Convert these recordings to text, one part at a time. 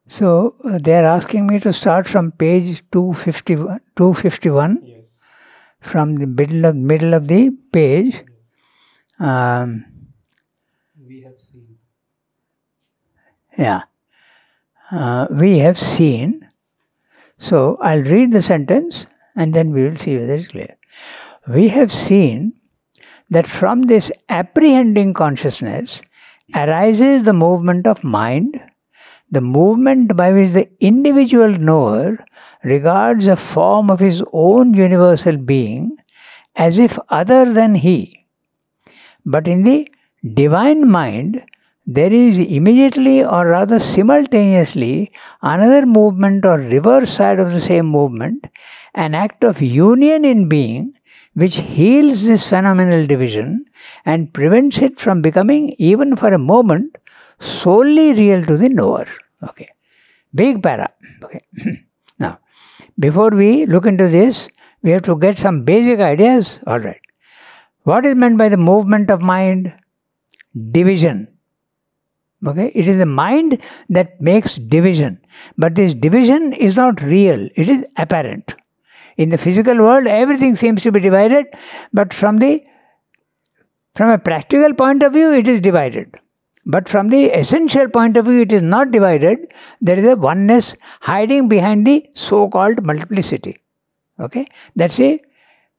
So they are asking me to start from page 251, Yes. from the middle of the page. We have seen. Yeah. We have seen. So I'll read the sentence and then we will see whether it's clear. We have seen that from this apprehending consciousness arises the movement of mind, the movement by which the individual knower regards a form of his own universal being as if other than he. But in the divine mind, there is immediately or rather simultaneously another movement or reverse side of the same movement, an act of union in being which heals this phenomenal division and prevents it from becoming, even for a moment, solely real to the knower. Okay. Big para. Okay. Now, before we look into this, we have to get some basic ideas. All right. What is meant by the movement of mind? Division. Okay, it is the mind that makes division. But this division is not real, it is apparent. In the physical world, everything seems to be divided, but from a practical point of view, it is divided. But from the essential point of view, it is not divided. There is a oneness hiding behind the so-called multiplicity. Okay, that's a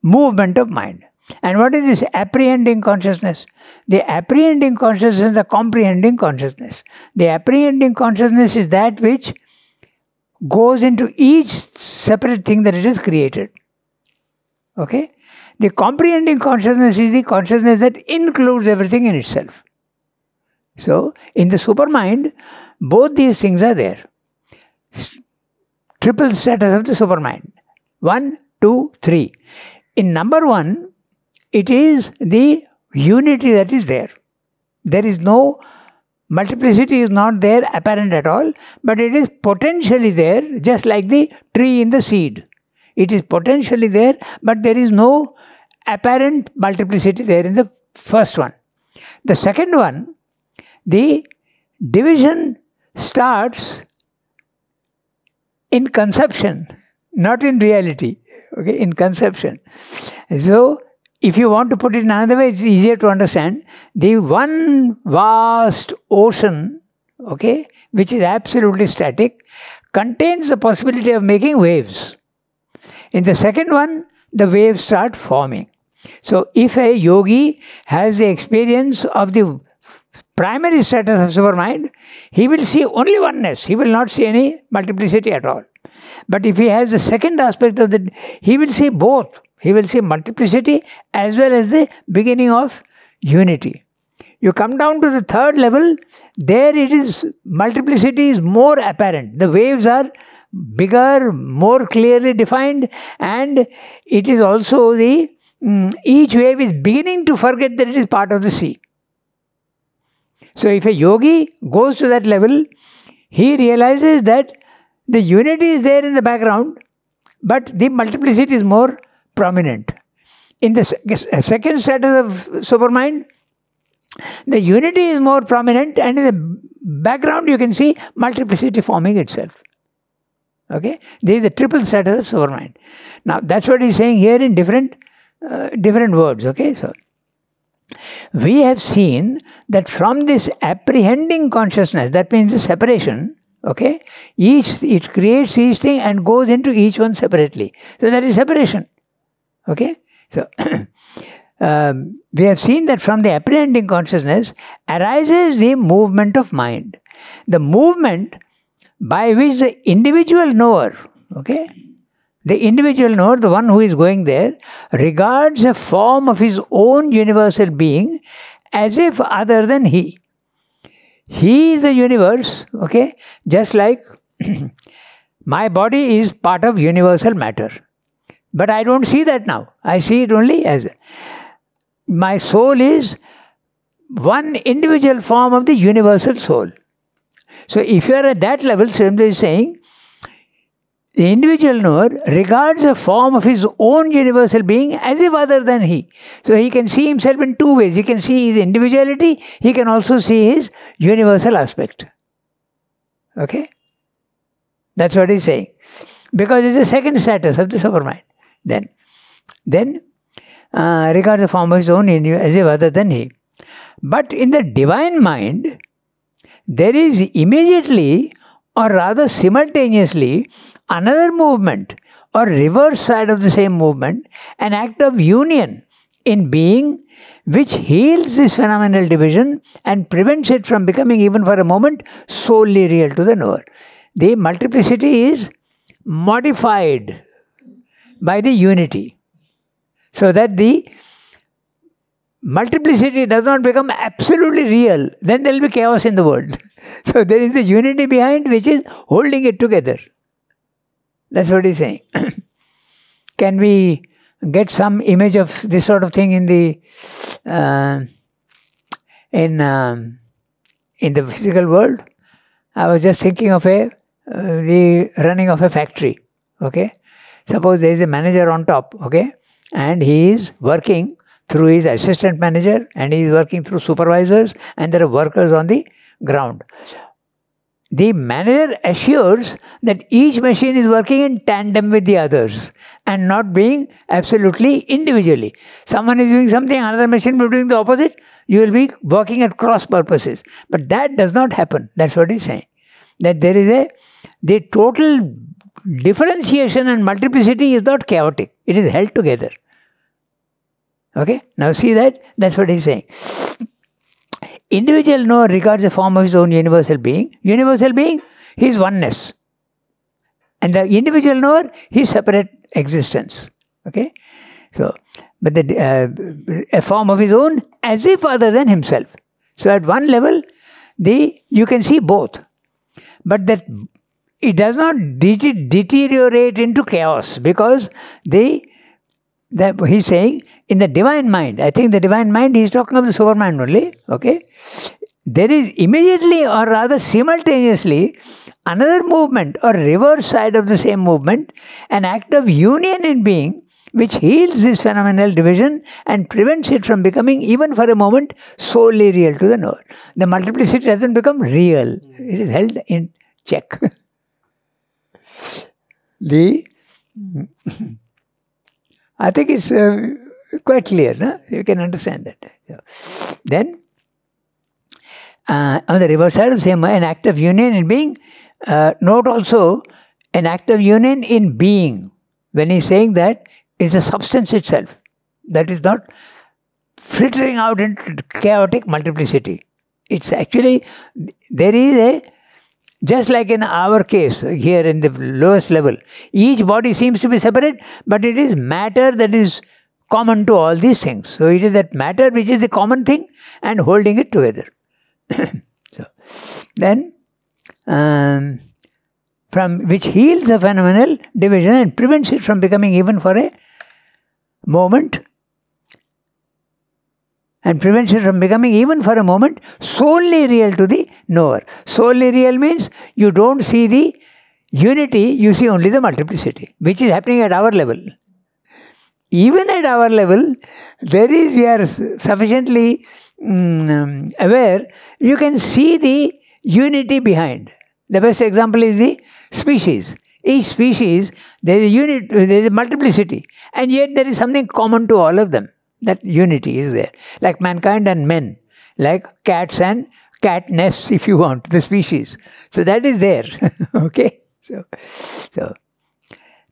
movement of mind. And what is this apprehending consciousness? The apprehending consciousness is the comprehending consciousness. The apprehending consciousness is that which goes into each separate thing that it has created. Okay? The comprehending consciousness is the consciousness that includes everything in itself. So, in the supermind, both these things are there. Triple status of the supermind. 1, 2, 3. In number 1, it is the unity that is there. There is no multiplicity, is not there apparent at all, but it is potentially there, just like the tree in the seed. It is potentially there, but there is no apparent multiplicity there in the first one. The second one, the division starts in conception, not in reality. Okay, in conception. So, if you want to put it in another way, it's easier to understand. The one vast ocean, okay, which is absolutely static, contains the possibility of making waves. In the second one, the waves start forming. So, if a yogi has the experience of the primary status of supermind, he will see only oneness. He will not see any multiplicity at all. But if he has the second aspect of he will see both. He will see multiplicity as well as the beginning of unity. You come down to the third level, there it is, multiplicity is more apparent. The waves are bigger, more clearly defined, and it is also each wave is beginning to forget that it is part of the sea. So if a yogi goes to that level, he realizes that the unity is there in the background, but the multiplicity is more prominent. In the second status of supermind, the unity is more prominent, and in the background you can see multiplicity forming itself. Okay? This is the triple status of supermind. Now, that's what he's saying here in different words. Okay? So, we have seen that from this apprehending consciousness, that means the separation, okay, it creates each thing and goes into each one separately. So, that is separation. Okay? So, we have seen that from the apprehending consciousness arises the movement of mind. The movement by which the individual knower, okay, the individual knower, the one who is going there, regards a form of his own universal being as if other than he. He is the universe, okay, just like my body is part of universal matter. But I don't see that now. I see it only as my soul is one individual form of the universal soul. So if you are at that level, Srimad is saying, the individual knower regards a form of his own universal being as if other than he. So he can see himself in two ways. He can see his individuality, he can also see his universal aspect. Okay? That's what he's saying. Because it's the second status of the supermind. Then regards the form of his own as if other than he. But in the divine mind, there is immediately or rather simultaneously another movement or reverse side of the same movement, an act of union in being which heals this phenomenal division and prevents it from becoming even for a moment solely real to the knower. The multiplicity is modified by the unity, so that the multiplicity does not become absolutely real. Then there will be chaos in the world. So there is the unity behind which is holding it together. That's what he's saying. Can we get some image of this sort of thing in the physical world? I was just thinking of the running of a factory. Okay, suppose there is a manager on top. Okay, and he is working through his assistant manager, and he is working through supervisors, and there are workers on the ground. The manager assures that each machine is working in tandem with the others and not being absolutely individually. Someone is doing something, another machine will be doing the opposite. You will be working at cross purposes. But that does not happen. That's what he's saying. That there is the total differentiation and multiplicity is not chaotic. It is held together. Okay? Now see that? That's what he's saying. Individual knower regards the form of his own universal being. Universal being, his oneness. And the individual knower, his separate existence. Okay? So, but a form of his own as if other than himself. So at one level, you can see both. But that it does not deteriorate into chaos, because he's saying in the divine mind, I think the divine mind, he's talking of the supermind only, okay? There is immediately or rather simultaneously another movement or reverse side of the same movement, an act of union in being which heals this phenomenal division and prevents it from becoming even for a moment solely real to the knower. The multiplicity doesn't become real. It is held in check. I think it's quite clear, no? You can understand that. So, then, on the reverse side of the same, an act of union in being. Note also, an act of union in being. When he's saying that, it's a substance itself. That is not frittering out into chaotic multiplicity. It's actually, there is just like in our case, here in the lowest level, each body seems to be separate, but it is matter that is common to all these things. So it is that matter which is the common thing and holding it together. So, then, from which heals the phenomenal division and prevents it from becoming even for a moment, solely real to the knower. Solely real means you don't see the unity, you see only the multiplicity, which is happening at our level. Even at our level, we are sufficiently aware, you can see the unity behind. The best example is the species. Each species, there is a multiplicity, and yet there is something common to all of them. That unity is there. Like mankind and men, like cats and cat nests, if you want, the species. So that is there. Okay? So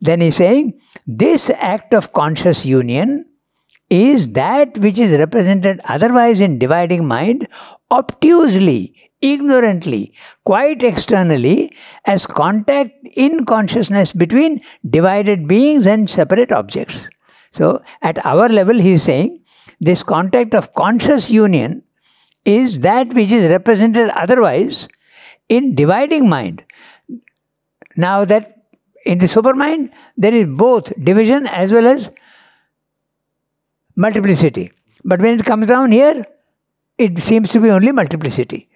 then he's saying, this act of conscious union is that which is represented otherwise in dividing mind, obtusely, ignorantly, quite externally, as contact in consciousness between divided beings and separate objects. So, at our level, he is saying, this contact of conscious union is that which is represented otherwise in dividing mind. Now that in the supermind, there is both division as well as multiplicity. But when it comes down here, it seems to be only multiplicity.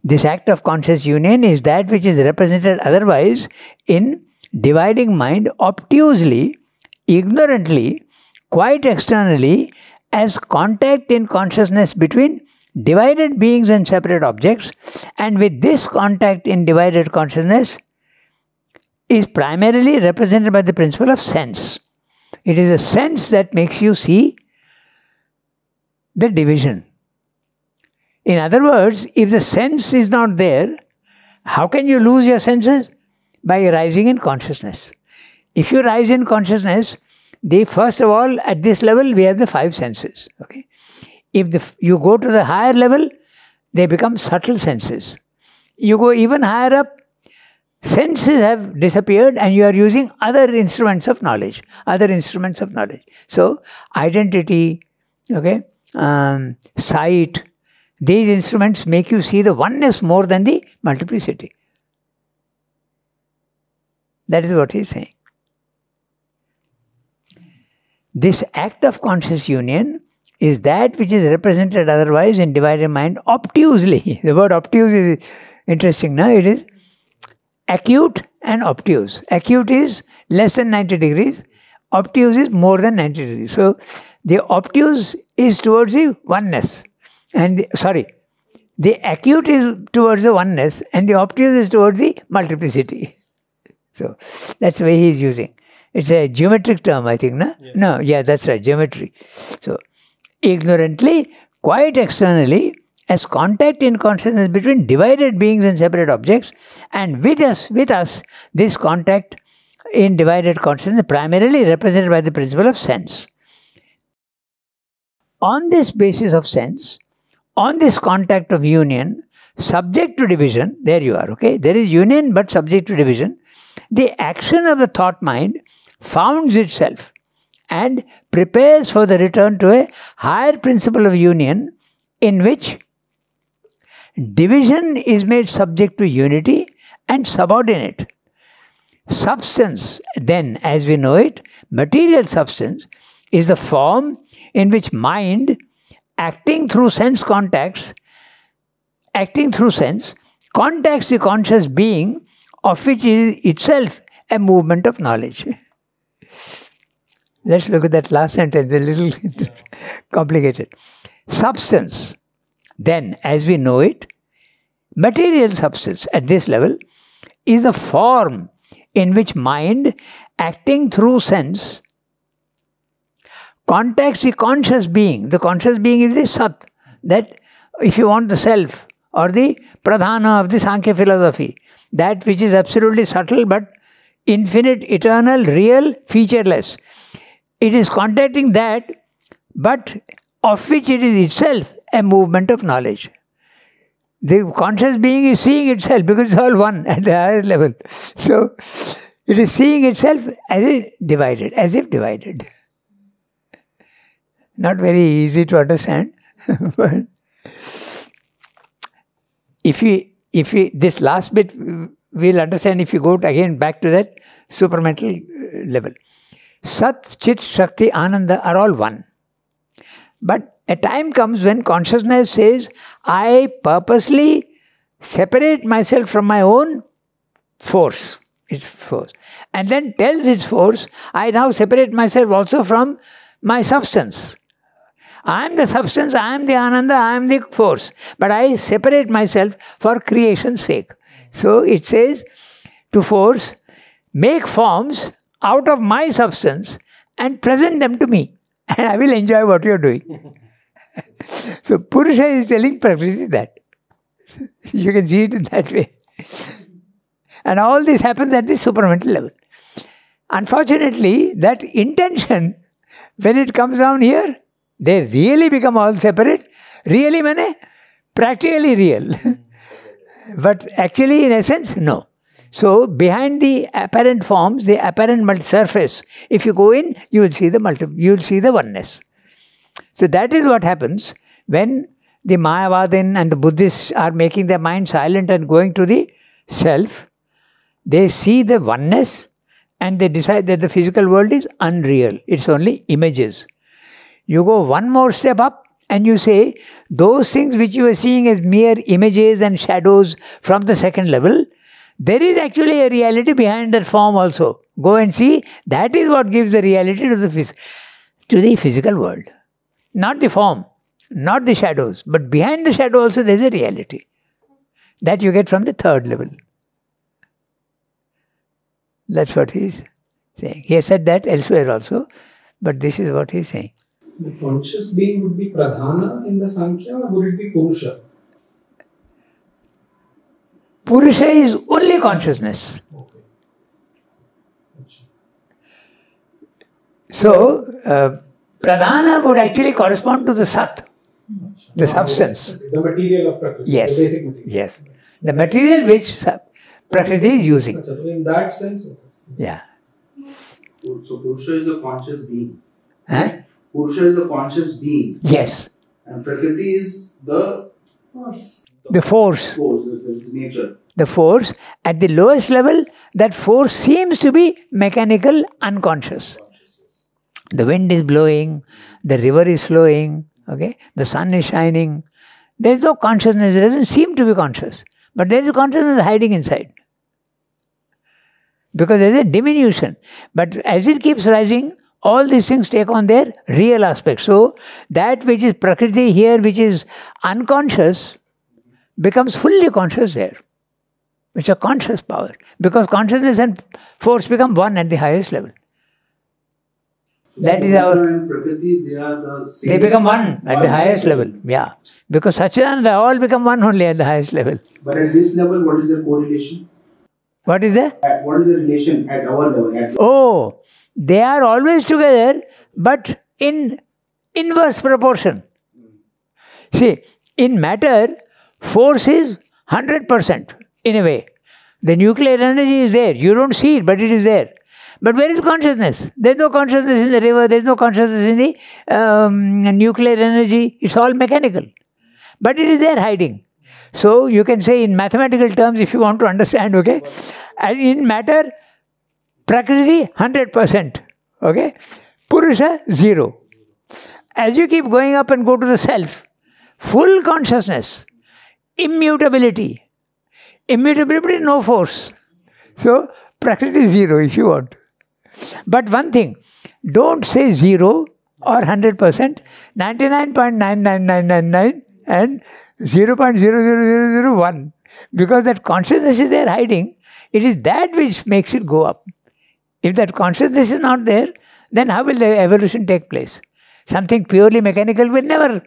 This act of conscious union is that which is represented otherwise in dividing mind, obtusely, ignorantly, quite externally, as contact in consciousness between divided beings and separate objects, and with this contact in divided consciousness, is primarily represented by the principle of sense. It is a sense that makes you see the division. In other words, if the sense is not there, how can you lose your senses? By rising in consciousness. If you rise in consciousness, first of all, at this level, we have the 5 senses. Okay? If you go to the higher level, they become subtle senses. You go even higher up, senses have disappeared and you are using other instruments of knowledge. So, identity, okay, sight, these instruments make you see the oneness more than the multiplicity. That is what he is saying. This act of conscious union is that which is represented otherwise in divided mind obtusely. The word obtuse is interesting, no? It is acute and obtuse. Acute is less than 90 degrees. Obtuse is more than 90 degrees. So, the obtuse is towards the oneness. The acute is towards the oneness and the obtuse is towards the multiplicity. So, that's the way he is using. It's a geometric term, I think, no? Yes. No, yeah, that's right, geometry. So, ignorantly, quite externally, as contact in consciousness between divided beings and separate objects, and with us, this contact in divided consciousness primarily represented by the principle of sense. On this basis of sense, on this contact of union, subject to division, there you are, okay? There is union but subject to division. The action of the thought mind founds itself and prepares for the return to a higher principle of union in which division is made subject to unity and subordinate. Substance, then, as we know it, material substance, is the form in which mind, acting through sense, contacts the conscious being of which is itself a movement of knowledge. Let's look at that last sentence, a little complicated. Substance, then, as we know it, material substance at this level, is the form in which mind, acting through sense, contacts the conscious being. The conscious being is the Sat. That, if you want, the self or the Pradhana of the Sankhya philosophy. That which is absolutely subtle but infinite, eternal, real, featureless. It is contacting that, but of which it is itself a movement of knowledge. The conscious being is seeing itself because it's all one at the highest level. So, it is seeing itself as if divided. Not very easy to understand. But if we this last bit we'll understand if you go again back to that supramental level. Sat, Chit, Shakti, Ananda are all one. But a time comes when consciousness says, I purposely separate myself from my own force. Its force. And then tells its force, I now separate myself also from my substance. I am the substance, I am the Ananda, I am the force. But I separate myself for creation's sake. So it says to force, make forms out of my substance and present them to me. And I will enjoy what you are doing. So Purusha is telling Prakriti that. You can see it in that way. And all this happens at the supramental level. Unfortunately, that intention, when it comes down here, they really become all separate. Really means practically real. But actually, in essence, no. So, behind the apparent forms, the apparent surface, if you go in, you will see the oneness. So, that is what happens when the Mayavadin and the Buddhists are making their mind silent and going to the self. They see the oneness and they decide that the physical world is unreal. It's only images. You go one more step up and you say, those things which you are seeing as mere images and shadows from the second level, there is actually a reality behind that form also. Go and see, that is what gives the reality to the physical world. Not the form, not the shadows, but behind the shadow also there is a reality. That you get from the third level. That's what he is saying. He has said that elsewhere also, but this is what he is saying. The conscious being would be Pradhana in the Sankhya, or would it be Purusha? Purusha is only consciousness. Okay. So, Pradhana would actually correspond to the Sat, the substance. The material of Prakriti. Yes. The basic material. Yes. The material which Prakriti is using. So in that sense, okay. Yeah. So Purusha is a conscious being. Huh? Purusha is a conscious being. Yes. And Prakriti is the Force. The force. that is nature. The force, at the lowest level, that force seems to be mechanical, unconscious. The wind is blowing, the river is flowing, okay? The sun is shining. There is no consciousness, it doesn't seem to be conscious. But there is consciousness hiding inside. Because there is a diminution. But as it keeps rising, all these things take on their real aspect. So, that which is Prakriti here, which is unconscious, becomes fully conscious there. It's a conscious power. Because consciousness and force become one at the highest level. That is our... and Prakriti, they are the same. They become one at the highest level. Yeah. Because Satchidananda, they all become one only at the highest level. But at this level, what is the correlation? What is that? What is the relation at our level? Oh, they are always together, but in inverse proportion. See, in matter, force is 100% in a way. The nuclear energy is there. You don't see it, but it is there. But where is consciousness? There is no consciousness in the river. There is no consciousness in the nuclear energy. It's all mechanical. But it is there hiding. So you can say in mathematical terms, if you want to understand, okay? And in matter, Prakriti 100%, okay? Purusha 0. As you keep going up and go to the self, full consciousness, immutability. Immutability, no force. So Prakriti 0 if you want. But one thing, don't say 0 or 100%, 99.99999 and 0.00001. Because that consciousness is there hiding, it is that which makes it go up. If that consciousness is not there, then how will the evolution take place? Something purely mechanical will never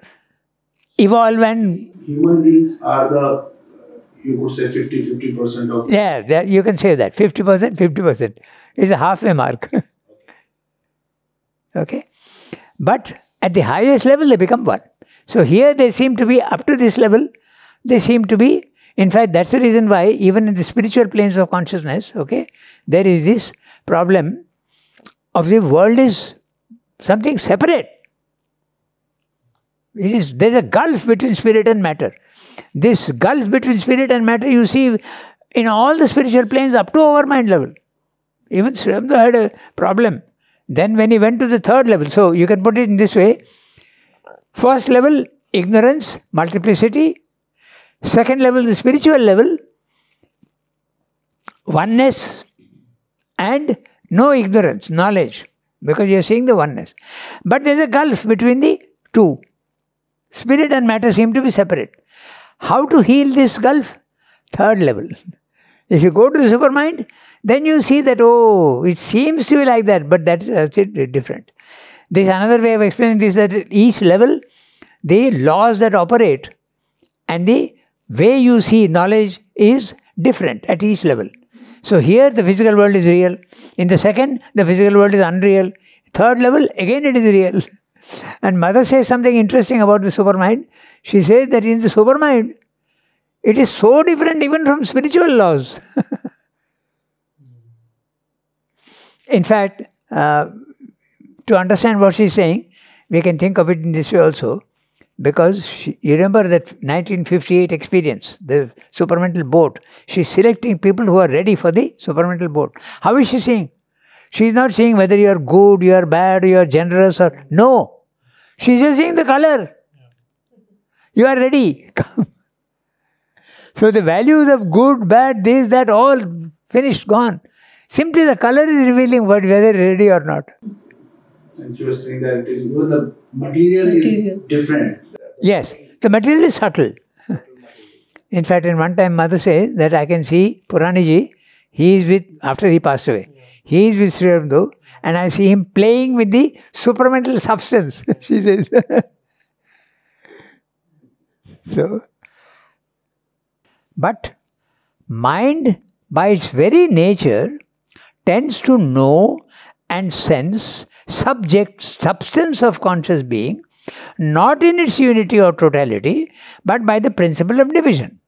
evolve and... Human beings are the, you could say 50% of... Yeah, you can say that. 50%, 50%. It's a halfway mark. Okay? But at the highest level, they become one. So here they seem to be, up to this level, they seem to be, in fact, that's the reason why even in the spiritual planes of consciousness, okay, there is this problem of the world is something separate. There's a gulf between spirit and matter. This gulf between spirit and matter you see in all the spiritual planes up to our mind level. Even Srimda had a problem. Then when he went to the third level, so you can put it in this way. First level, ignorance, multiplicity. Second level, the spiritual level, oneness and no ignorance, knowledge. Because you are seeing the oneness. But there is a gulf between the two. Spirit and matter seem to be separate. How to heal this gulf? Third level. If you go to the supermind, then you see that, oh, it seems to be like that, but that's different. There's another way of explaining this, that at each level, the laws that operate and the way you see knowledge is different at each level. So here the physical world is real. In the second, the physical world is unreal. Third level, again it is real. And Mother says something interesting about the supermind. She says that in the supermind, it is so different even from spiritual laws. In fact, to understand what she is saying, we can think of it in this way also. Because you remember that 1958 experience, the supramental boat. She is selecting people who are ready for the supramental boat. How is she seeing? She is not seeing whether you are good, you are bad, you are generous or... No. She is just seeing the color. You are ready. So the values of good, bad, this, that, all finished, gone. Simply the color is revealing whether ready or not. And she was saying that it is, even the material is different. Yes, the material is subtle. In fact, in one time Mother says that I can see Puraniji, he is with, after he passed away, He is with Sri Aurobindo, and I see him playing with the supramental substance, she says. So, but mind, by its very nature, tends to know and sense substance of conscious being, not in its unity or totality, but by the principle of division.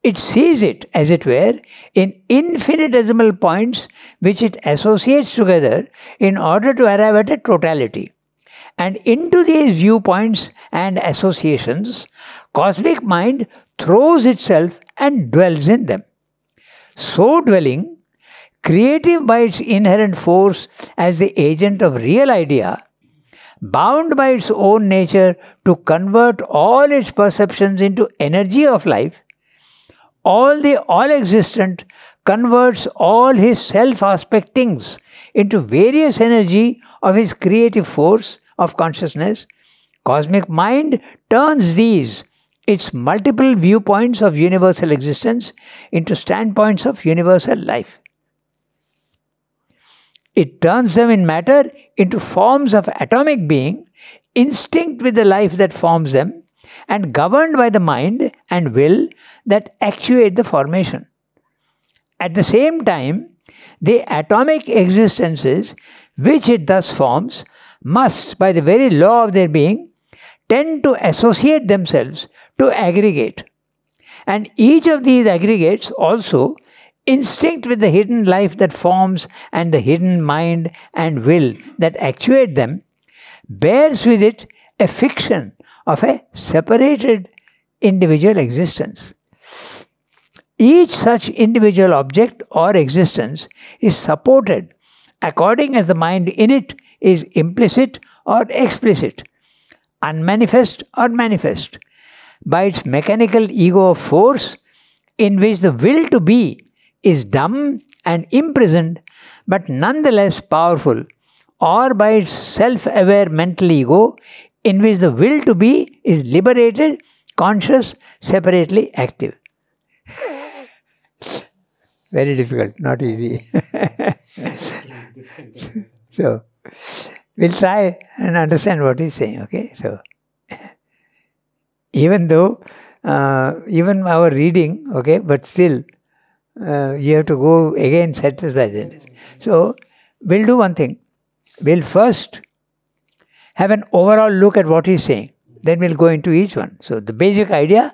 It sees it, as it were, in infinitesimal points which it associates together in order to arrive at a totality. And into these viewpoints and associations, cosmic mind throws itself and dwells in them. So dwelling, creative by its inherent force as the agent of real idea, bound by its own nature to convert all its perceptions into energy of life, all existent converts all his self-aspectings into various energy of his creative force of consciousness. Cosmic mind turns these, its multiple viewpoints of universal existence, into standpoints of universal life. It turns them in matter into forms of atomic being, instinct with the life that forms them, and governed by the mind and will that actuate the formation. At the same time, the atomic existences which it thus forms must, by the very law of their being, tend to associate themselves to aggregate. And each of these aggregates also, instinct with the hidden life that forms and the hidden mind and will that actuate them, bears with it a fiction of a separated individual existence. Each such individual object or existence is supported according as the mind in it is implicit or explicit, unmanifest or manifest, by its mechanical ego of force, in which the will to be is dumb and imprisoned, but nonetheless powerful, or by its self-aware mental ego, in which the will to be is liberated, conscious, separately active. Very difficult, not easy. So, we'll try and understand what he's saying, okay? So, even though, even our reading, okay, but still, you have to go again set this by sentence. So, we'll do one thing. We'll first have an overall look at what he's saying. Then we'll go into each one. So, the basic idea,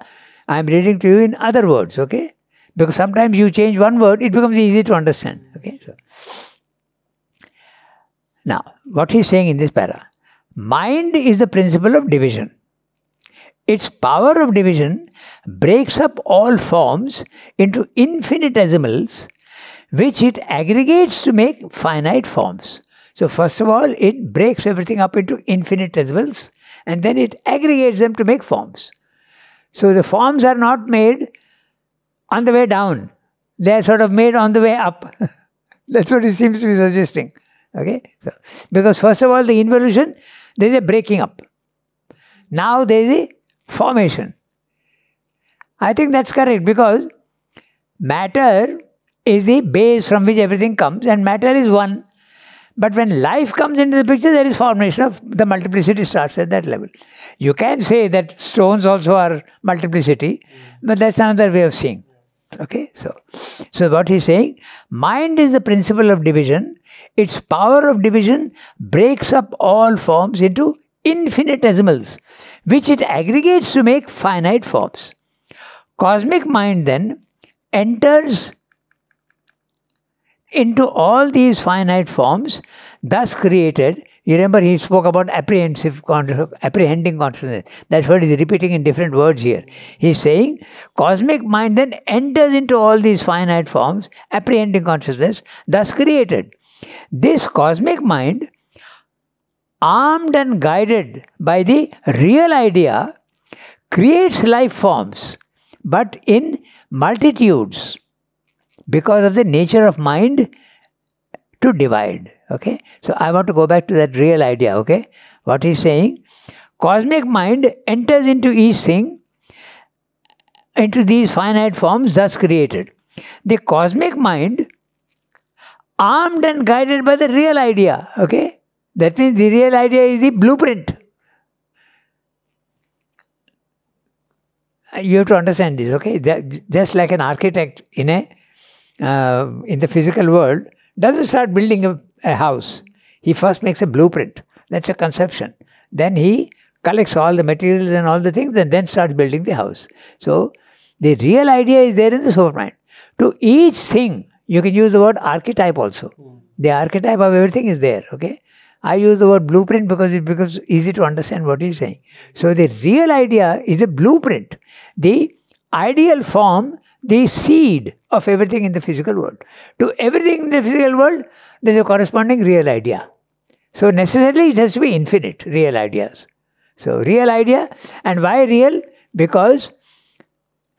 I'm reading to you in other words, okay? Because sometimes you change one word, it becomes easy to understand, okay? So, now, what he's saying in this para, mind is the principle of division. Its power of division breaks up all forms into infinitesimals, which it aggregates to make finite forms. So first of all, it breaks everything up into infinitesimals, and then it aggregates them to make forms. So the forms are not made on the way down. They are sort of made on the way up. That's what it seems to be suggesting. Okay? So, because first of all, the involution, there is a breaking up. Now there is a formation. I think that's correct, because matter is the base from which everything comes, and matter is one. But when life comes into the picture, there is formation of the multiplicity starts at that level. You can say that stones also are multiplicity, but that's another way of seeing. Okay, so what he's saying, mind is the principle of division. Its power of division breaks up all forms into infinitesimals, which it aggregates to make finite forms. Cosmic mind then enters into all these finite forms thus created. You remember he spoke about apprehending consciousness. That's what he's repeating in different words here. He's saying cosmic mind then enters into all these finite forms, apprehending consciousness, thus created. This cosmic mind, armed and guided by the real idea, creates life forms, but in multitudes, because of the nature of mind to divide. Okay, so I want to go back to that real idea. Okay, what he's saying, cosmic mind enters into each thing, into these finite forms thus created. The cosmic mind, armed and guided by the real idea. Okay? That means the real idea is the blueprint. You have to understand this, okay? Just like an architect in the physical world doesn't start building a house. He first makes a blueprint. That's a conception. Then he collects all the materials and all the things and then starts building the house. So, the real idea is there in the supermind. To each thing, you can use the word archetype also. The archetype of everything is there, okay? I use the word blueprint because it becomes easy to understand what he's saying. So the real idea is the blueprint, the ideal form, the seed of everything in the physical world. To everything in the physical world, there is a corresponding real idea. So necessarily it has to be infinite, real ideas. So real idea, and why real? Because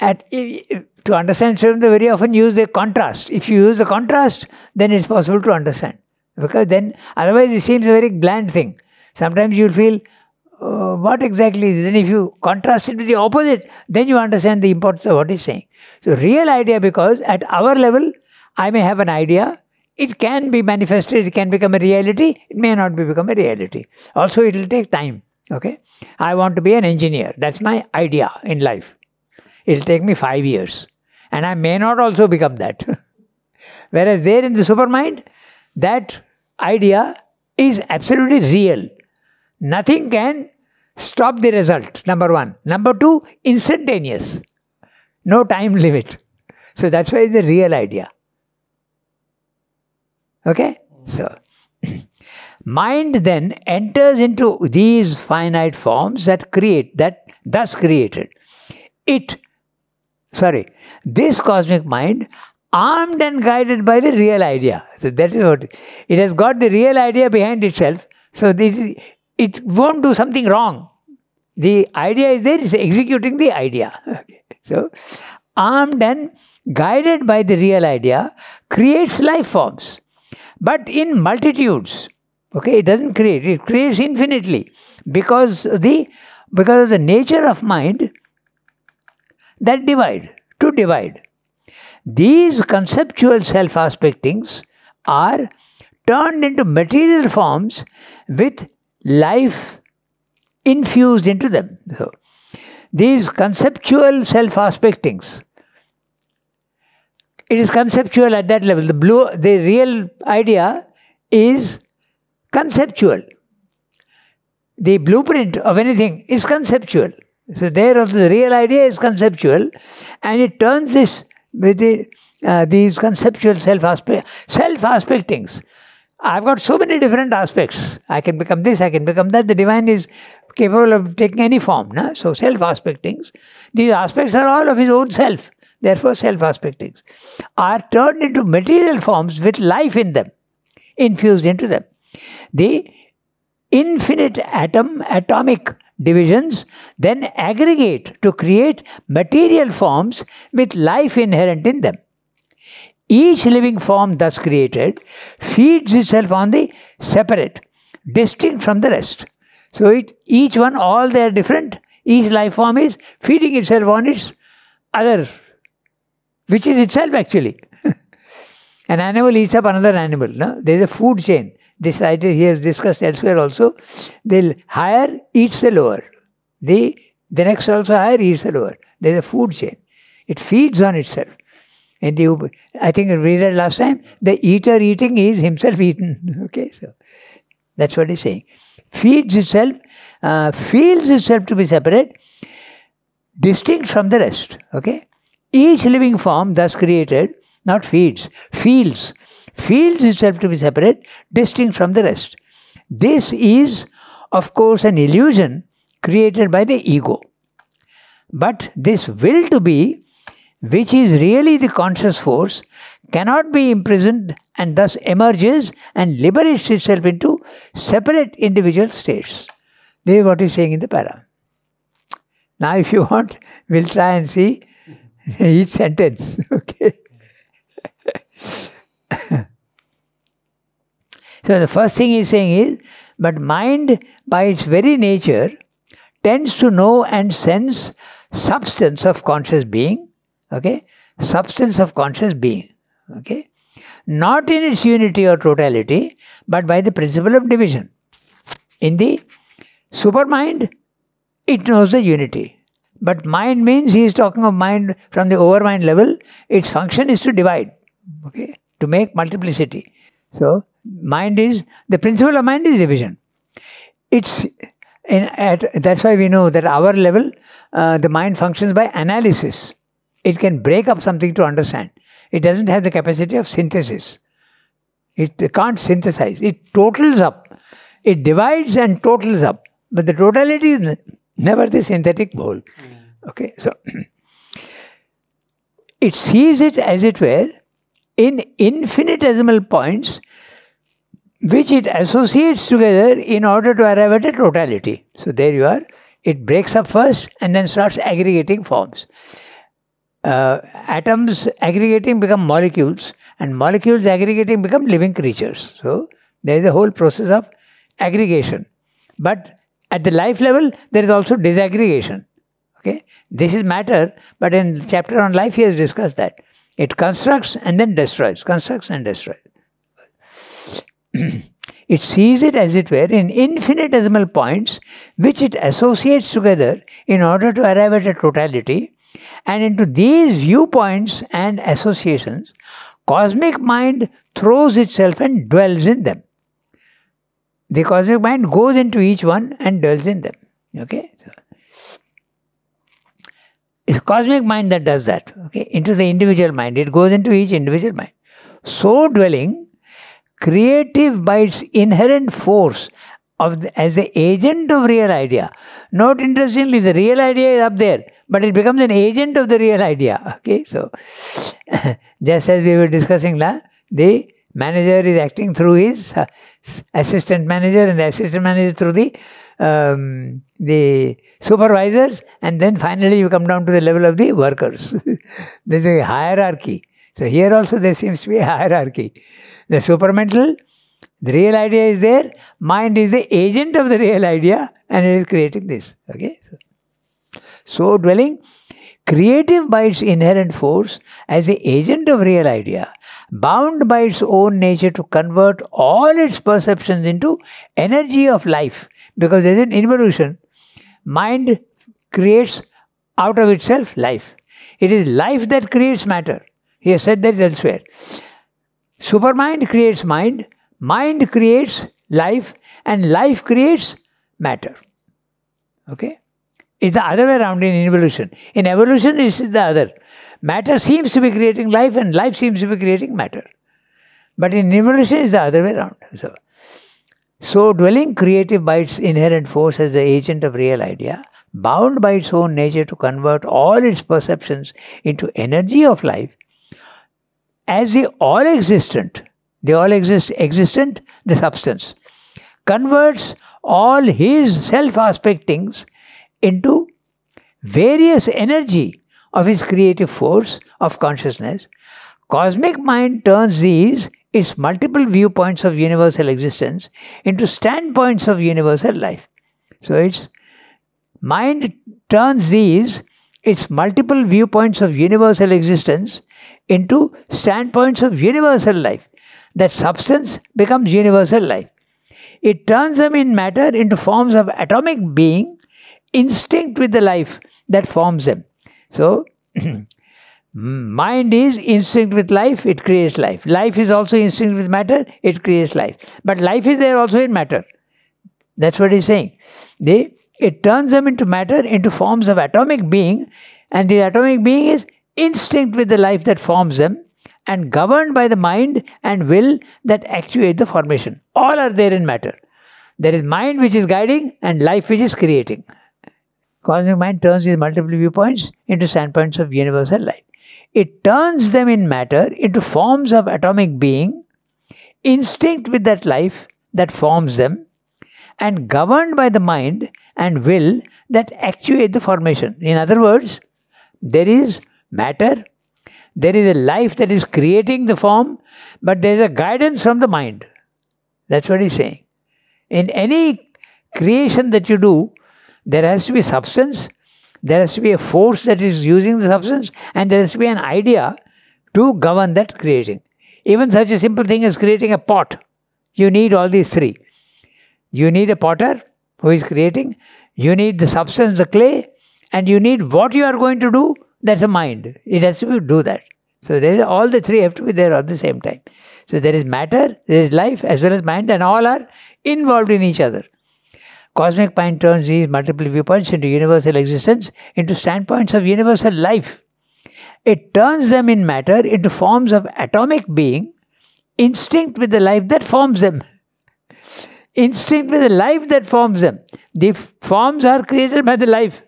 to understand Sridhar, they very often use the contrast. If you use the contrast, then it's possible to understand. Because then, otherwise it seems a very bland thing. Sometimes you'll feel, what exactly is it? Then if you contrast it with the opposite, then you understand the importance of what he's saying. So real idea, because at our level, I may have an idea, it can be manifested, it can become a reality, it may not become a reality. Also, it will take time. Okay? I want to be an engineer. That's my idea in life. It will take me 5 years. And I may not also become that. Whereas there in the supermind, that idea is absolutely real. Nothing can stop the result, number one. Number two, instantaneous. No time limit. So that's why it's the real idea. Okay? So, mind then enters into these finite forms that thus created. This cosmic mind, armed and guided by the real idea. So that is what, it has got the real idea behind itself. So it won't do something wrong. The idea is there, it's executing the idea. Okay. So, armed and guided by the real idea, creates life forms. But in multitudes. Okay, it doesn't create, it creates infinitely. Because of the nature of mind, that divide. These conceptual self-aspectings are turned into material forms with life infused into them. So, these conceptual self-aspectings, it is conceptual at that level. The real idea is conceptual. The blueprint of anything is conceptual. So there also the real idea is conceptual, and it turns this with these conceptual self-aspectings. I've got so many different aspects. I can become this, I can become that. The divine is capable of taking any form. No? So self-aspectings. These aspects are all of his own self. Therefore self-aspectings are turned into material forms with life in them, infused into them. The infinite atomic divisions then aggregate to create material forms with life inherent in them. Each living form thus created feeds itself on the separate, distinct from the rest. So each one, all they are different, each life form is feeding itself on its other, which is itself actually. An animal eats up another animal. No? There is a food chain. This idea he has discussed elsewhere also. The higher eats the lower. The next also higher eats the lower. There is a food chain. It feeds on itself. And I think we read last time, the eater eating is himself eaten. Okay, so that's what he's saying. Feeds itself, feels itself to be separate, distinct from the rest. Okay, each living form thus created, not feeds, feels itself to be separate, distinct from the rest. This is, of course, an illusion created by the ego. But this will to be, which is really the conscious force, cannot be imprisoned and thus emerges and liberates itself into separate individual states. This is what he's saying in the para. Now if you want, we'll try and see each sentence. Okay. So the first thing he's saying is, but mind by its very nature tends to know and sense substance of conscious being. Okay, substance of conscious being. Okay, not in its unity or totality, but by the principle of division. In the supermind, it knows the unity. But mind means he is talking of mind from the overmind level. Its function is to divide, okay, to make multiplicity. So, the principle of mind is division. That's why we know that our level, the mind functions by analysis. It can break up something to understand. It doesn't have the capacity of synthesis. It can't synthesize. It totals up. It divides and totals up. But the totality is never the synthetic whole. Okay, so it sees it as it were in infinitesimal points which it associates together in order to arrive at a totality. So there you are. It breaks up first and then starts aggregating forms. Atoms aggregating become molecules, and molecules aggregating become living creatures. So there is a whole process of aggregation. But at the life level, there is also disaggregation. Okay, this is matter, but in the chapter on life he has discussed that. It constructs and then destroys, constructs and destroys. It sees it as it were in infinitesimal points which it associates together in order to arrive at a totality, and into these viewpoints and associations, cosmic mind throws itself and dwells in them. The cosmic mind goes into each one and dwells in them. Okay, so it's cosmic mind that does that. Okay, into the individual mind, it goes into each individual mind. So dwelling, creative by its inherent force as the agent of real idea. Note interestingly, the real idea is up there, but it becomes an agent of the real idea. Okay, so just as we were discussing now, the manager is acting through his assistant manager, and the assistant manager through the supervisors, and then finally you come down to the level of the workers. There is a hierarchy. So here also there seems to be a hierarchy. The supramental, the real idea is there, mind is the agent of the real idea, and it is creating this. Okay, so dwelling, creative by its inherent force as the agent of real idea, bound by its own nature to convert all its perceptions into energy of life. Because there is an involution. Mind creates out of itself life. It is life that creates matter. He has said that elsewhere. Supermind creates mind, mind creates life, and life creates matter. Okay? It's the other way around in evolution. In evolution, it's the other. Matter seems to be creating life, and life seems to be creating matter. But in evolution, it's the other way around. So dwelling, creative by its inherent force as the agent of real idea, bound by its own nature to convert all its perceptions into energy of life, as the all-existent, the substance, converts all his self-aspectings into various energy of his creative force of consciousness, cosmic mind turns these, its multiple viewpoints of universal existence, into standpoints of universal life. So its mind turns these, its multiple viewpoints of universal existence, into standpoints of universal life. That substance becomes universal life. It turns them in matter into forms of atomic being, instinct with the life that forms them. So, mind is instinct with life, it creates life. Life is also instinct with matter, it creates life. But life is there also in matter. That's what he's saying. It turns them into matter, into forms of atomic being, and the atomic being is instinct with the life that forms them, and governed by the mind and will that actuate the formation. All are there in matter. There is mind which is guiding and life which is creating. Cosmic mind turns these multiple viewpoints into standpoints of universal life. It turns them in matter into forms of atomic being, instinct with that life that forms them, and governed by the mind and will that actuate the formation. In other words, there is matter, there is a life that is creating the form, but there is a guidance from the mind. That's what he's saying. In any creation that you do, there has to be substance, there has to be a force that is using the substance, and there has to be an idea to govern that creating. Even such a simple thing as creating a pot, you need all these three. You need a potter who is creating, you need the substance, the clay, and you need what you are going to do, that's a mind. It has to do that. So all the three have to be there at the same time. So there is matter, there is life as well as mind, and all are involved in each other. Cosmic mind turns these multiple viewpoints into universal existence, into standpoints of universal life. It turns them in matter into forms of atomic being, instinct with the life that forms them. Instinct with the life that forms them. The forms are created by the life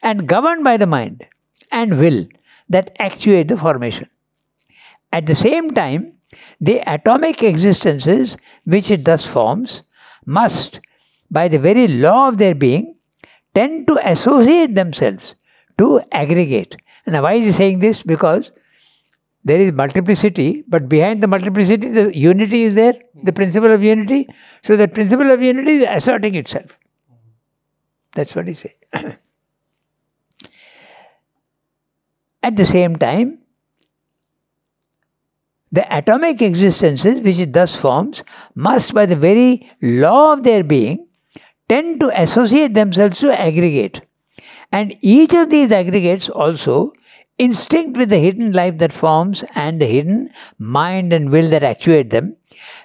and governed by the mind and will that actuate the formation. At the same time, the atomic existences which it thus forms must, by the very law of their being, tend to associate themselves, to aggregate. And why is he saying this? Because there is multiplicity, but behind the multiplicity, the unity is there, the principle of unity. So that principle of unity is asserting itself. That's what he said. At the same time, the atomic existences which it thus forms must, by the very law of their being, tend to associate themselves to aggregate. And each of these aggregates also, instinct with the hidden life that forms and the hidden mind and will that actuate them,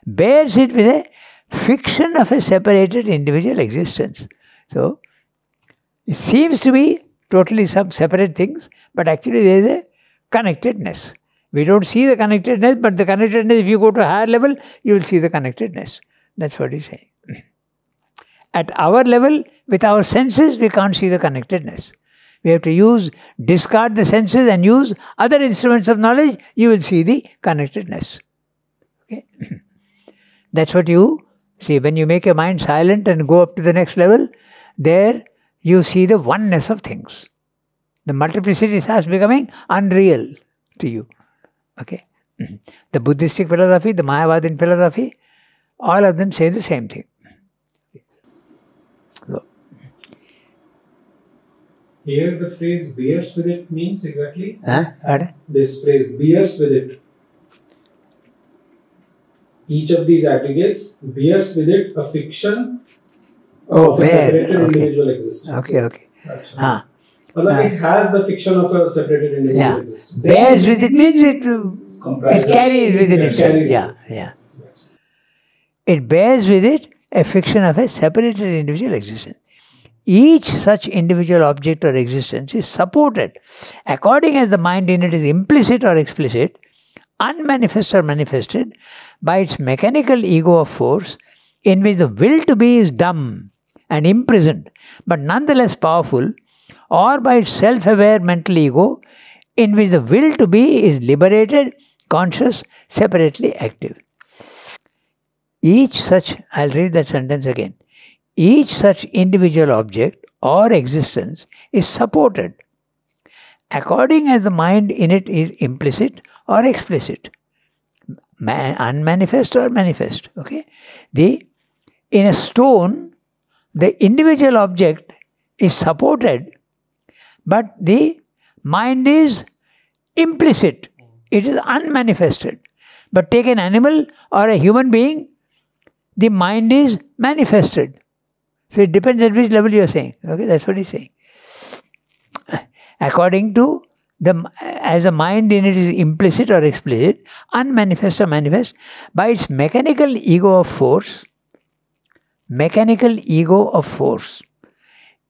bears it with a fiction of a separated individual existence. So, it seems to be totally some separate things, but actually there is a connectedness. We don't see the connectedness, but the connectedness, if you go to a higher level, you will see the connectedness. That's what he's saying. At our level, with our senses, we can't see the connectedness. We have to discard the senses and use other instruments of knowledge, you will see the connectedness. Okay? That's what you see. When you make your mind silent and go up to the next level, there you see the oneness of things. The multiplicity starts becoming unreal to you. Okay? The Buddhistic philosophy, the Mayavadin philosophy, all of them say the same thing. So, here the phrase bears with it means exactly? Pardon? This phrase bears with it. Each of these aggregates bears with it a fiction of a separated individual existence. Okay. It has the fiction of a separated individual existence. Bears with it means it carries within itself. It bears with it a fiction of a separated individual existence. Each such individual object or existence is supported according as the mind in it is implicit or explicit, unmanifest or manifested, by its mechanical ego of force, in which the will to be is dumb and imprisoned, but nonetheless powerful, or by its self-aware mental ego, in which the will to be is liberated, conscious, separately active. Each such, I'll read that sentence again. Each such individual object or existence is supported according as the mind in it is implicit or explicit, unmanifest or manifest. Okay? In a stone, the individual object is supported, but the mind is implicit. It is unmanifested. But take an animal or a human being, the mind is manifested. So it depends at which level you are saying. Okay, that's what he's saying. According to as a mind in it is implicit or explicit, unmanifest or manifest, by its mechanical ego of force,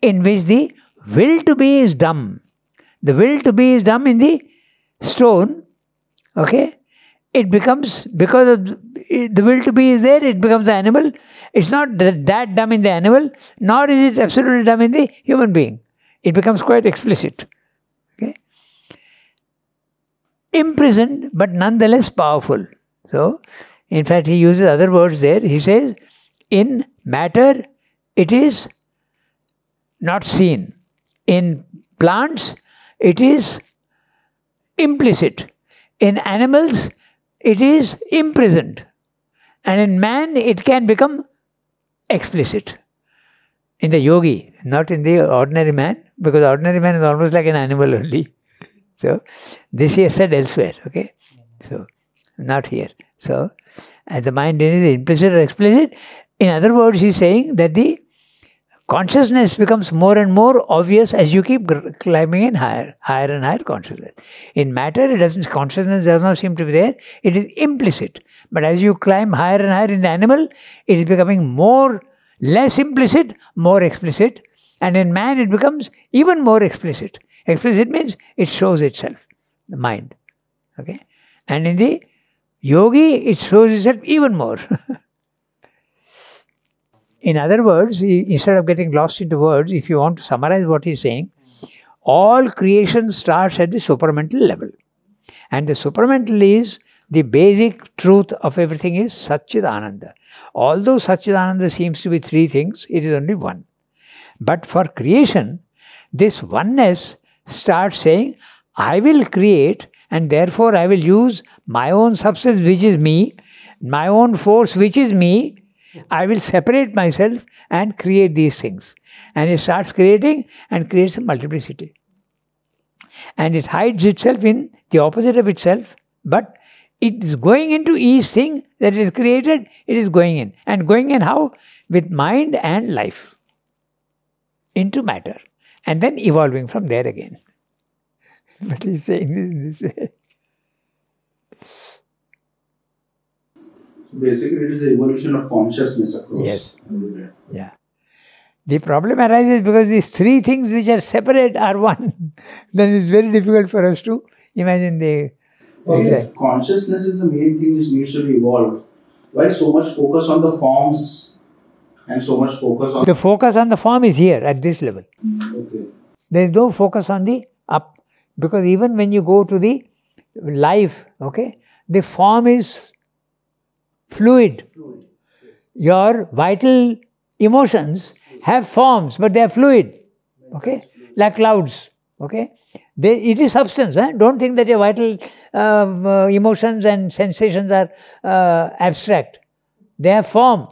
in which the will to be is dumb. The will to be is dumb in the stone. Okay, it becomes, because of the will to be is there, it becomes the animal. It's not that dumb in the animal, nor is it absolutely dumb in the human being. It becomes quite explicit. Okay? Imprisoned, but nonetheless powerful. So, in fact, he uses other words there. He says, in matter, it is not seen. In plants, it is implicit. In animals, it is imprisoned. And in man, it can become explicit. In the yogi, not in the ordinary man, because ordinary man is almost like an animal only. So, this he has said elsewhere. Okay? So, not here. So, as the mind is implicit or explicit, in other words, he's saying that the consciousness becomes more and more obvious as you keep climbing in higher and higher consciousness. In matter, consciousness does not seem to be there. It is implicit. But as you climb higher and higher in the animal, it is becoming less implicit, more explicit. And in man, it becomes even more explicit. Explicit means it shows itself, the mind. Okay? And in the yogi, it shows itself even more. In other words, instead of getting lost into words, if you want to summarize what he's saying, all creation starts at the supramental level. And the supramental is the basic truth of everything is Satchidananda. Although Satchidananda seems to be three things, it is only one. But for creation, this oneness starts saying, I will create and therefore I will use my own substance which is me, my own force which is me. I will separate myself and create these things. And it starts creating and creates a multiplicity. And it hides itself in the opposite of itself, but it is going into each thing that is created, it is going in. And going in how? With mind and life. Into matter. And then evolving from there again. But he's saying this way. Basically, it is the evolution of consciousness across. Yes. Yeah. The problem arises because these three things which are separate are one. Then it's very difficult for us to imagine the... If consciousness is the main thing which needs to be evolved, why so much focus on the forms and so much focus on... The focus on the form is here at this level. Okay. There is no focus on the up. Because even when you go to the life, okay, the form is fluid. Your vital emotions have forms, but they are fluid. Okay, like clouds. Okay, it is substance. Don't think that your vital emotions and sensations are abstract. They have form.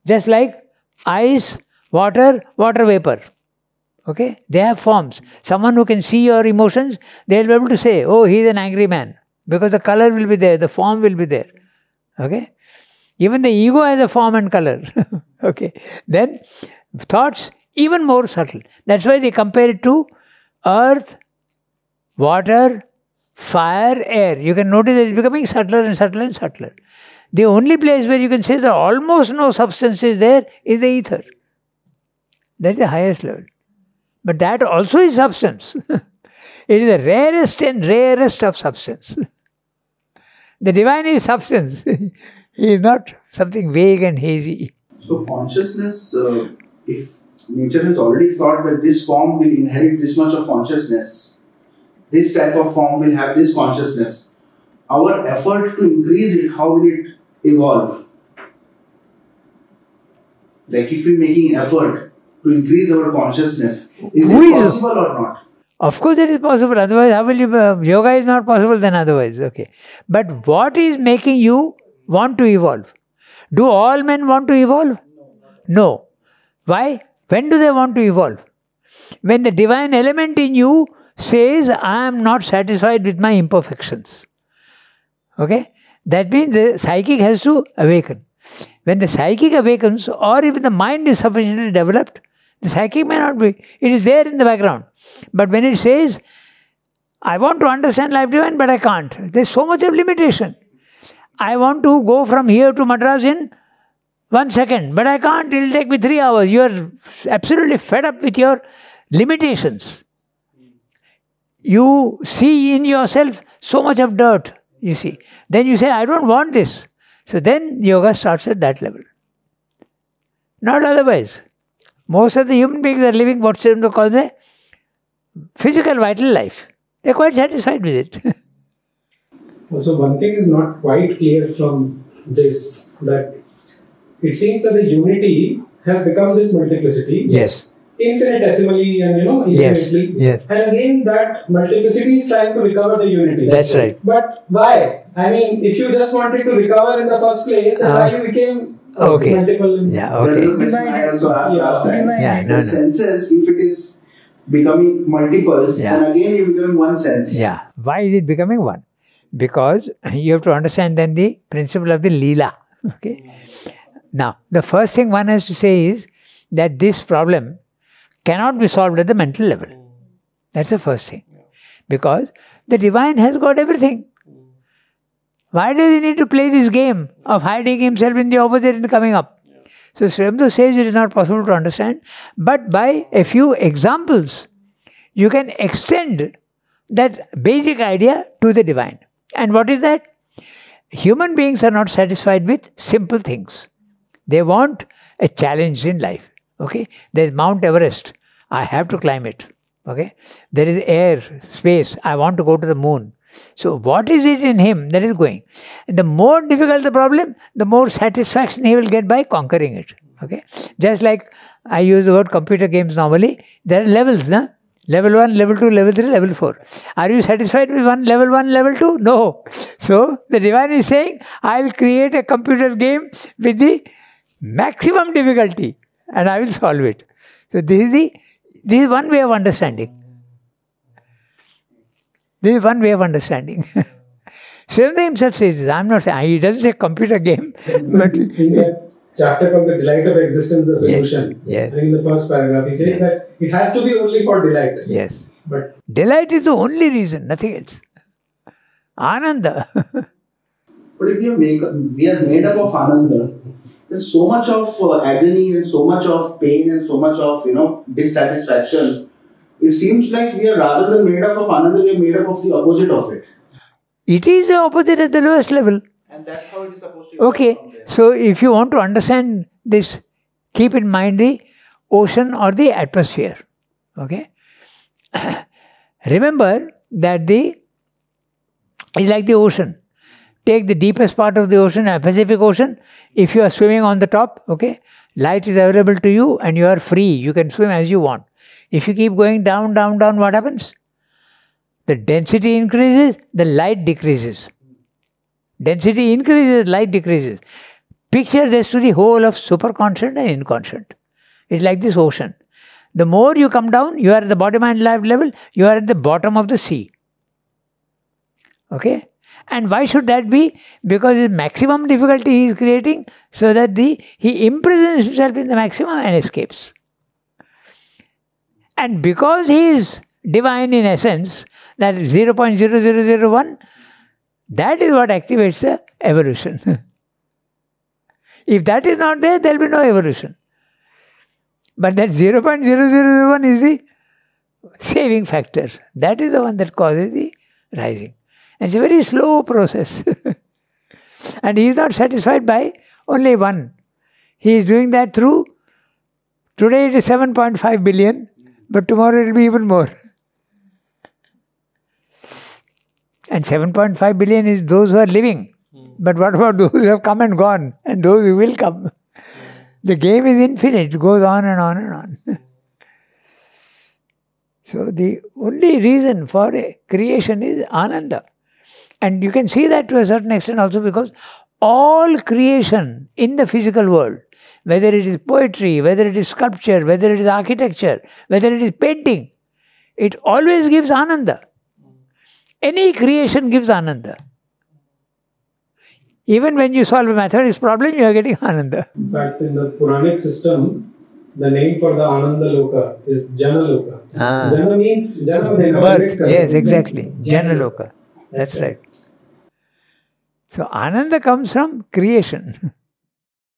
Just like ice, water vapor. Okay, they have forms. Someone who can see your emotions, they will be able to say, oh, he is an angry man. Because the color will be there, the form will be there. Okay, even the ego has a form and color. Okay, then thoughts even more subtle. That's why they compare it to earth, water, fire, air. You can notice it's becoming subtler and subtler and subtler. The only place where you can say that almost no substance is there is the ether. That's the highest level. But that also is substance. It is the rarest and rarest of substance. The divine is substance. He is not something vague and hazy. So consciousness, if nature has already thought that this form will inherit this much of consciousness, this type of form will have this consciousness, our effort to increase it, how will it evolve? Like if we're making effort to increase our consciousness, is it possible or not? Of course it is possible, otherwise how will you, yoga is not possible then otherwise, okay. But what is making you want to evolve? Do all men want to evolve? No. Why? When do they want to evolve? When the divine element in you says, I am not satisfied with my imperfections. Okay? That means the psychic has to awaken. When the psychic awakens, or if the mind is sufficiently developed, the psychic may not be. It is there in the background. But when it says, I want to understand life divine, but I can't. There is so much of limitation. I want to go from here to Madras in 1 second, but I can't. It will take me 3 hours. You are absolutely fed up with your limitations. You see in yourself so much of dirt, you see. Then you say, I don't want this. So then yoga starts at that level. Not otherwise. Most of the human beings are living what some call the physical vital life. They are quite satisfied with it. Also, one thing is not quite clear from this, that it seems that the unity has become this multiplicity. Yes. Infinitesimally and infinitely. Yes. And again that multiplicity is trying to recover the unity. That's right. But why? I mean, if you just wanted to recover in the first place, then why you became multiple? Yeah, okay. I also asked last time. Yeah, The senses, if it is becoming multiple, then again you become one sense. Yeah. Why is it becoming one? Because you have to understand then the principle of the Leela. Okay. Now, the first thing one has to say is that this problem cannot be solved at the mental level. That's the first thing. Because the divine has got everything. Why does he need to play this game of hiding himself in the opposite and coming up? So Sri Aurobindo says it is not possible to understand, but by a few examples, you can extend that basic idea to the divine. And what is that? Human beings are not satisfied with simple things. They want a challenge in life. Okay? There is Mount Everest. I have to climb it. Okay? There is air, space. I want to go to the moon. So what is it in him that is going? And the more difficult the problem, the more satisfaction he will get by conquering it. Okay? Just like I use the word computer games normally, there are levels, na? Level 1, level 2, level 3, level 4. Are you satisfied with level 1, level 2? No. So the divine is saying, I will create a computer game with the maximum difficulty and I will solve it. So this is one way of understanding. This is one way of understanding. Sri Aurobindo himself says this. I'm not saying, he doesn't say computer game. But in that chapter called The Delight of Existence, the solution. Yes. In the first paragraph, he says that it has to be only for delight. Yes. But delight is the only reason, nothing else. Ananda. But if we are made up of Ananda, there's so much of agony and so much of pain and so much of dissatisfaction. It seems like we are rather than made up of Ananda, we are made up of the opposite of it. It is the opposite at the lowest level. And that's how it is supposed to be. Okay, so if you want to understand this, keep in mind the ocean or the atmosphere. Okay? Remember that it's like the ocean. Take the deepest part of the ocean, Pacific Ocean. If you are swimming on the top, okay, light is available to you and you are free. You can swim as you want. If you keep going down, down, down, what happens? The density increases, the light decreases. Density increases, light decreases. Picture this to the whole of superconscient and inconscient. It's like this ocean. The more you come down, you are at the bottom and life level, you are at the bottom of the sea. Okay? And why should that be? Because the maximum difficulty he is creating so that he imprisons himself in the maximum and escapes. And because he is divine in essence, that 0.0001, that is what activates the evolution. If that is not there, there will be no evolution. But that 0.0001 is the saving factor. That is the one that causes the rising. And it's a very slow process. And he is not satisfied by only one. He is doing that through, today it is 7.5 billion, but tomorrow it will be even more. And 7.5 billion is those who are living. But what about those who have come and gone and those who will come? The game is infinite. It goes on and on and on. So the only reason for a creation is Ananda. And you can see that to a certain extent also because all creation in the physical world, whether it is poetry, whether it is sculpture, whether it is architecture, whether it is painting, it always gives Ananda. Any creation gives Ananda. Even when you solve a mathematics problem, you are getting Ananda. In fact, in the Puranic system, the name for the Ananda Loka is Jana Loka. Jana means Jana, birth. Yes, exactly. Jana Loka. That's right. So Ananda comes from creation.